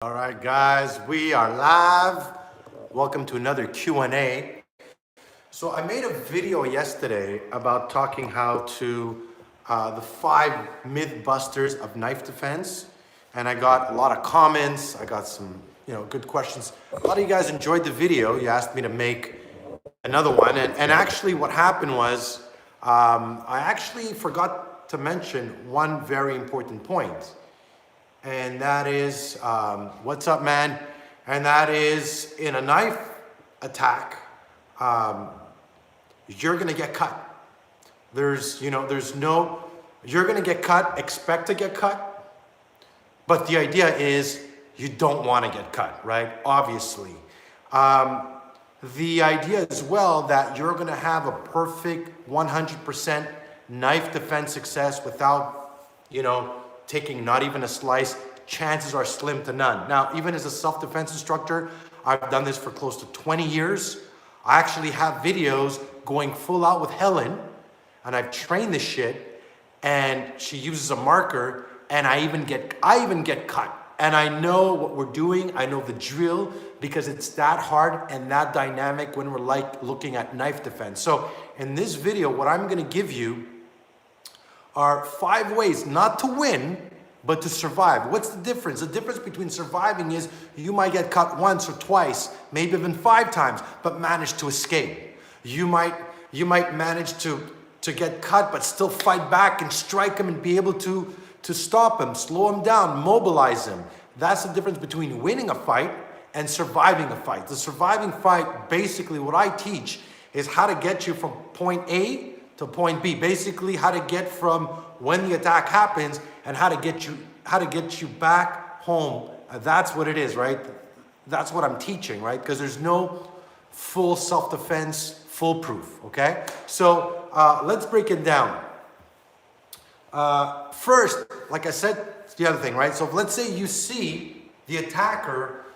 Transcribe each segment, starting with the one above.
All right, guys, we are live. Welcome to another Q&A. So I made a video yesterday about talking how to the 5 myth busters of knife defense, and I got a lot of comments. I got some, good questions. A lot of you guys enjoyed the video. You asked me to make another one, and actually, what happened was I actually forgot to mention one very important point. And that is, what's up, man? And that is, in a knife attack, you're gonna get cut. You're gonna get cut, expect to get cut, but the idea is you don't wanna get cut, right? Obviously. The idea as well that you're gonna have a perfect 100% knife defense success without, taking not even a slice, chances are slim to none. Now, even as a self-defense instructor, I've done this for close to 20 years. I actually have videos going full out with Helen, and I've trained this shit, and she uses a marker, and I even get cut. And I know what we're doing, I know the drill, because it's that hard and that dynamic when we're looking at knife defense. So in this video, what I'm gonna give you are 5 ways not to win, but to survive. What's the difference? The difference between surviving is you might get cut once or twice, maybe even 5 times, but manage to escape. You might manage to get cut, but still fight back and strike him and be able to stop him, slow him down, mobilize him. That's the difference between winning a fight and surviving a fight. The surviving fight, basically what I teach is how to get you from point A to point B, basically how to get from when the attack happens and how to get you back home. That's what it is, right? That's what I'm teaching, right? Because there's no full self-defense foolproof, okay? So let's break it down. First, like I said, it's the other thing, right? So let's say you see the attacker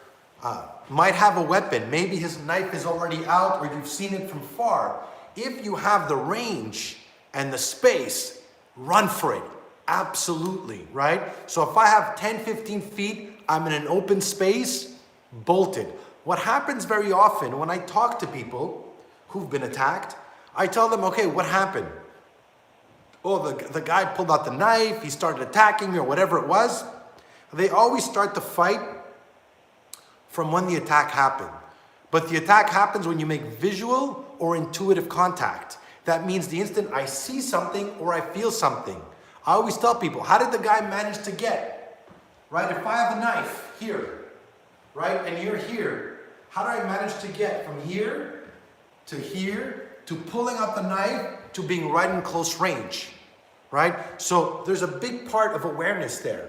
might have a weapon. Maybe his knife is already out, or you've seen it from far. If you have the range and the space, run for it. Absolutely, right? So if I have 10, 15 feet, I'm in an open space, bolted. What happens very often when I talk to people who've been attacked, I tell them, okay, what happened? Oh, the guy pulled out the knife, he started attacking me or whatever it was. They always start the fight from when the attack happened. But the attack happens when you make visual or intuitive contact. That means the instant I see something or I feel something. I always tell people, how did the guy manage to get? Right, if I have a knife here, right, and you're here, how do I manage to get from here to pulling out the knife to being right in close range, right? So there's a big part of awareness there.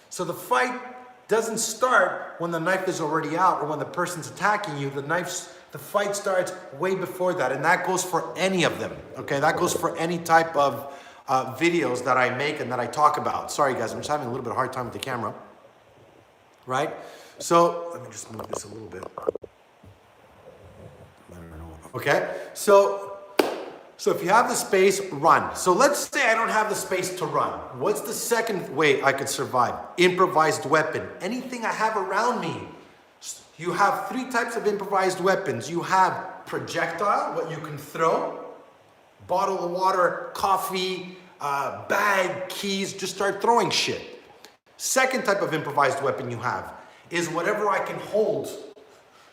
So the fight doesn't start when the knife is already out or when the person's attacking you. The fight starts way before that, and that goes for any of them, okay? That goes for any type of videos that I make and that I talk about. Sorry guys, I'm just having a little bit of a hard time with the camera, right? So, let me just move this a little bit. I don't know. Okay, so if you have the space, run. So let's say I don't have the space to run. What's the second way I could survive? Improvised weapon. Anything I have around me. You have 3 types of improvised weapons. You have projectile, what you can throw, bottle of water, coffee, bag, keys, just start throwing shit. Second type of improvised weapon you have is whatever I can hold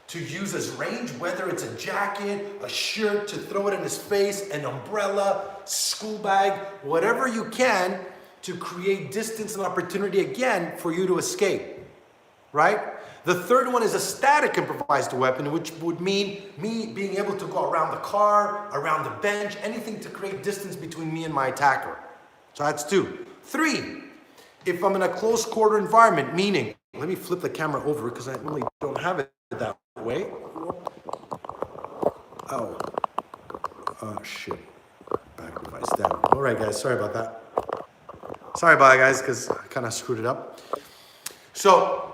to use as range, whether it's a jacket, a shirt, to throw it in his face, an umbrella, school bag, whatever you can to create distance and opportunity again for you to escape, right? The third one is a static improvised weapon, which would mean me being able to go around the car, around the bench, anything to create distance between me and my attacker. So that's 2. 3, if I'm in a close quarter environment, meaning, let me flip the camera over because I really don't have it that way. Oh shit. Back device down. All right, guys, sorry about that. Sorry about that, guys, because I kind of screwed it up. So,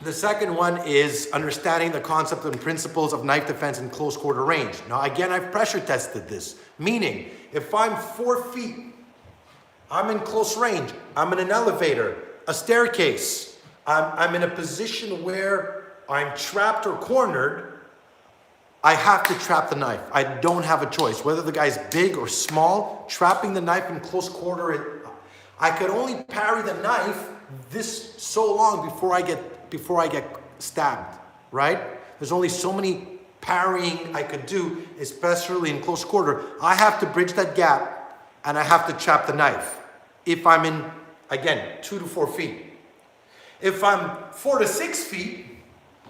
the second one is understanding the concept and principles of knife defense in close quarter range. Now, again, I've pressure tested this, meaning if I'm 4 feet, I'm in close range, I'm in an elevator, a staircase, I'm in a position where I'm trapped or cornered, I have to trap the knife. I don't have a choice. Whether the guy's big or small, trapping the knife in close quarter, I could only parry the knife this so long before I get stabbed, right? There's only so many parrying I could do, especially in close quarter. I have to bridge that gap and I have to trap the knife. If I'm in, again, 2 to 4 feet. If I'm 4 to 6 feet,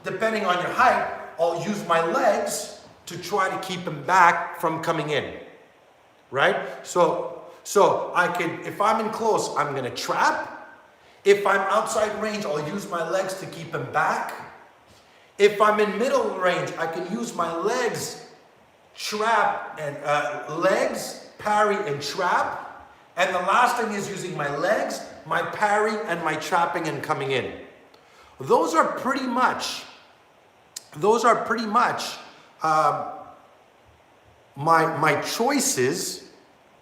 depending on your height, I'll use my legs to try to keep him back from coming in, right? So I can, if I'm in close, I'm gonna trap. If I'm outside range, I'll use my legs to keep him back. If I'm in middle range, I can use my legs, trap, and legs, parry, and trap. And the last thing is using my legs, my parry, and my trapping and coming in. Those are pretty much my choices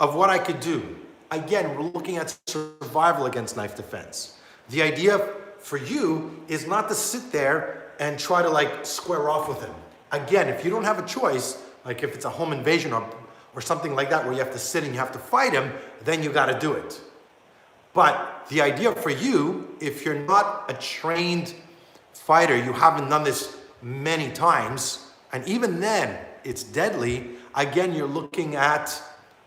of what I could do. Again, we're looking at survival against knife defense. The idea for you is not to sit there and try to like square off with him. Again, if you don't have a choice, like if it's a home invasion or something like that where you have to sit and you have to fight him, then you got to do it. But the idea for you, if you're not a trained fighter, you haven't done this many times, and even then it's deadly, again, you're looking at,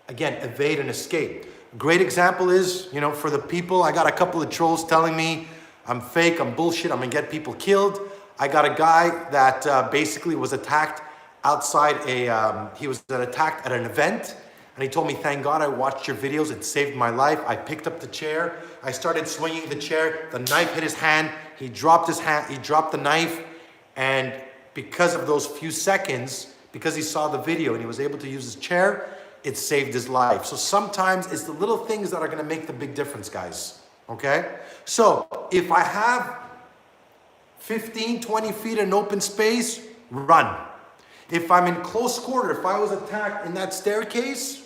again, evade and escape. Great example is, you know, for the people, I got a couple of trolls telling me I'm fake, I'm bullshit, I'm gonna get people killed. I got a guy that basically was attacked outside he was attacked at an event, and he told me, thank God I watched your videos, it saved my life. I picked up the chair, I started swinging the chair, the knife hit his hand, he dropped the knife, and because of those few seconds, because he saw the video and he was able to use his chair, it saved his life. So sometimes it's the little things that are gonna make the big difference, guys, okay? So if I have 15, 20 feet in open space, run. If I'm in close quarter, if I was attacked in that staircase,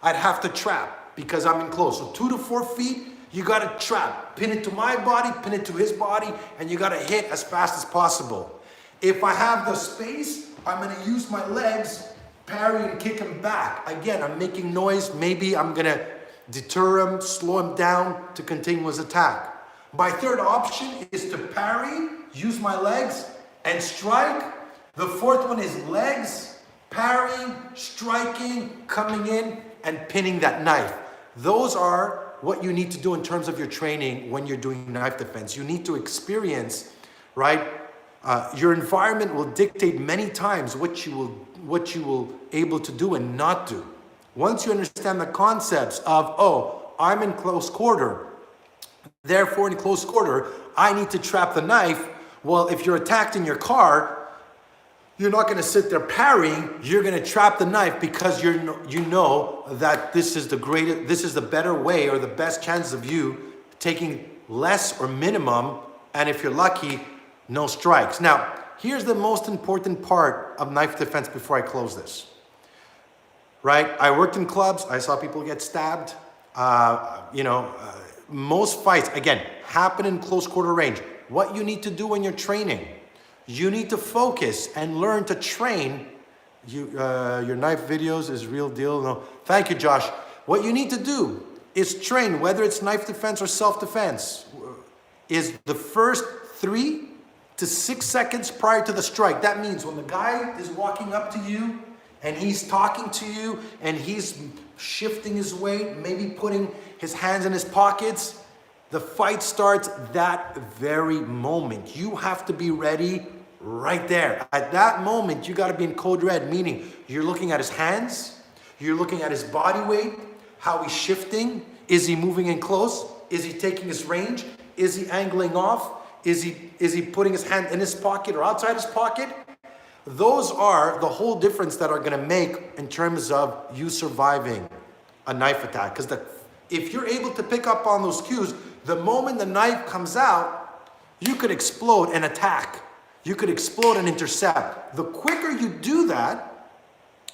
I'd have to trap because I'm in close. So 2 to 4 feet, you gotta trap. Pin it to my body, pin it to his body, and you gotta hit as fast as possible. If I have the space, I'm gonna use my legs, parry and kick him back. Again, I'm making noise. Maybe I'm gonna deter him, slow him down to continue his attack. My third option is to parry, use my legs, and strike. The fourth one is legs, parrying, striking, coming in, and pinning that knife. Those are what you need to do in terms of your training when you're doing knife defense. You need to experience, right? Your environment will dictate many times what you will able to do and not do. Once you understand the concepts of, oh, I'm in close quarter, therefore in close quarter, I need to trap the knife. Well, if you're attacked in your car, you're not going to sit there parrying. You're going to trap the knife because you know that this is the better way or the best chance of you taking less or minimum, and if you're lucky, no strikes. Now, here's the most important part of knife defense before I close this. Right? I worked in clubs. I saw people get stabbed. Most fights, again, happen in close quarter range. What you need to do when you're training, you need to focus and learn to train. Your knife videos is real deal. No, thank you, Josh. What you need to do is train, whether it's knife defense or self-defense, is the first 3 to 6 seconds prior to the strike. That means when the guy is walking up to you and he's talking to you and he's shifting his weight, maybe putting his hands in his pockets, the fight starts that very moment. You have to be ready right there. At that moment, you got to be in code red, meaning you're looking at his hands, you're looking at his body weight, how he's shifting. Is he moving in close? Is he taking his range? Is he angling off? Is he putting his hand in his pocket or outside his pocket? Those are the whole difference that are going to make in terms of you surviving a knife attack. Because if you're able to pick up on those cues, the moment the knife comes out, you could explode and attack. You could explode and intercept. The quicker you do that,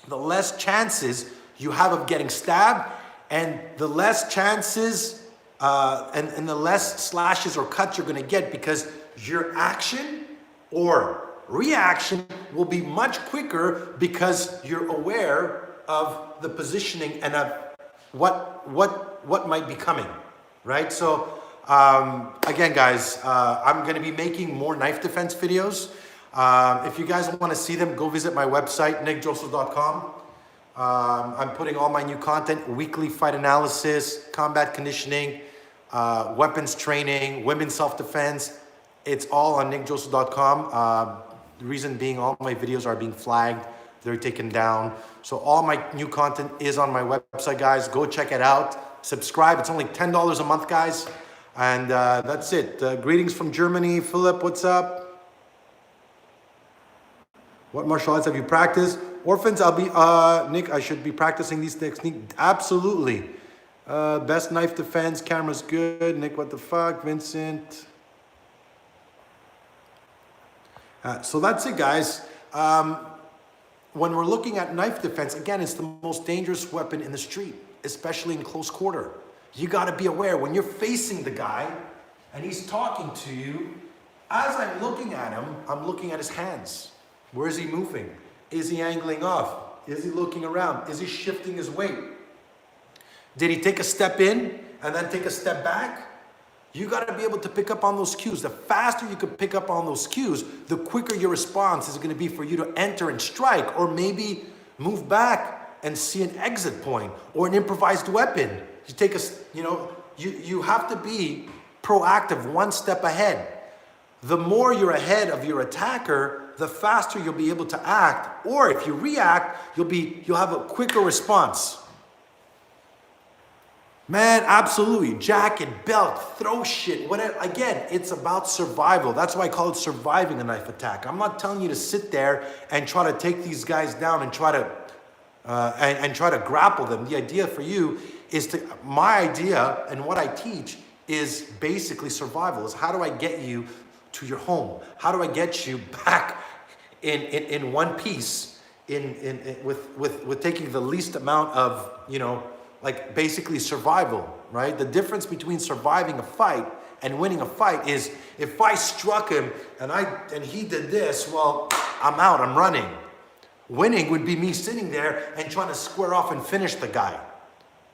the less chances you have of getting stabbed, and the less chances and the less slashes or cuts you're gonna get, because your action or reaction will be much quicker because you're aware of the positioning and of what might be coming, right? So again, guys, I'm gonna be making more knife defense videos. If you guys want to see them, go visit my website, nickdrossos.com. I'm putting all my new content, weekly fight analysis, combat conditioning, weapons training, women's self-defense. It's all on nickdrossos.com. The reason being, all my videos are being flagged. They're taken down. So all my new content is on my website, guys. Go check it out. Subscribe. It's only $10 a month, guys. And that's it. Greetings from Germany. Philip, what's up? What martial arts have you practiced? Orphans, I'll be, Nick, I should be practicing these techniques. Absolutely. Best knife defense, camera's good. Nick, what the fuck? Vincent. So that's it, guys. When we're looking at knife defense, again, it's the most dangerous weapon in the street, especially in close quarter. You gotta be aware when you're facing the guy and he's talking to you, as I'm looking at him, I'm looking at his hands. Where is he moving? Is he angling off? Is he looking around? Is he shifting his weight? Did he take a step in and then take a step back? You got to be able to pick up on those cues. The faster you can pick up on those cues, the quicker your response is going to be for you to enter and strike, or maybe move back and see an exit point or an improvised weapon. You take a, you have to be proactive, one step ahead. The more you're ahead of your attacker, the faster you'll be able to act. Or if you react, you'll have a quicker response. Man, absolutely. Jacket, belt, throw shit, whatever. Again, it's about survival. That's why I call it surviving a knife attack. I'm not telling you to sit there and try to take these guys down and try to grapple them. The idea for you is to, my idea and what I teach is basically survival. Is how do I get you to your home? How do I get you back in one piece, with taking the least amount of, like basically survival, right? The difference between surviving a fight and winning a fight is, if I struck him and he did this, well, I'm out, I'm running. Winning would be me sitting there and trying to square off and finish the guy.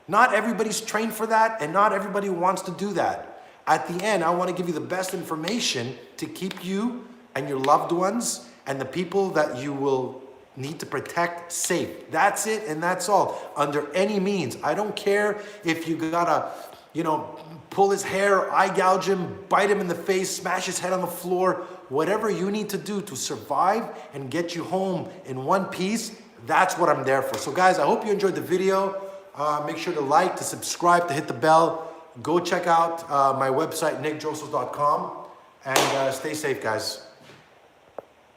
Not everybody's trained for that, and not everybody wants to do that. At the end, I want to give you the best information to keep you and your loved ones and the people that you will need to protect safe. That's it, and that's all. Under any means. I don't care if you gotta, pull his hair, eye gouge him, bite him in the face, smash his head on the floor. Whatever you need to do to survive and get you home in one piece, that's what I'm there for. So guys, I hope you enjoyed the video. Make sure to like, to subscribe, to hit the bell. Go check out my website, nickdrossos.com, and stay safe, guys.